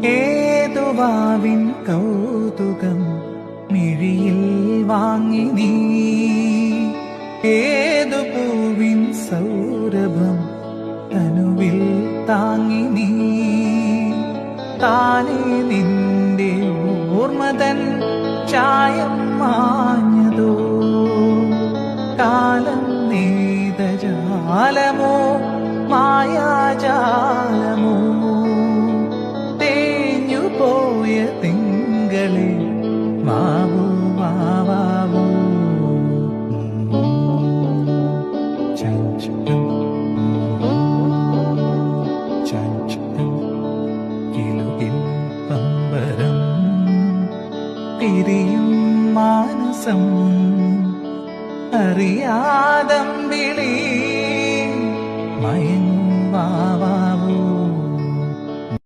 ഏതുവാവിൻ കൗതുകം മിഴിയിൽ വാങ്ങി നീ, ഏതു പൂവിൻ സൗരഭം തനുവിൽ താങ്ങി നീ. താനേ നിന്റെ ഓർമ്മതൻ ചായം മാഞ്ഞതോ, കാലം നെയ്ത ജാലമോ മായാജാലമോ. തേഞ്ഞുപോയ തിങ്കളെ വാവൂ വാവാവൂ. ചഞ്ചലം ചഞ്ചലം കിലുകിൽ പമ്പരം തിരിയും മാനസം അറിയാതം വിളി മയങ്ങും വാവാ.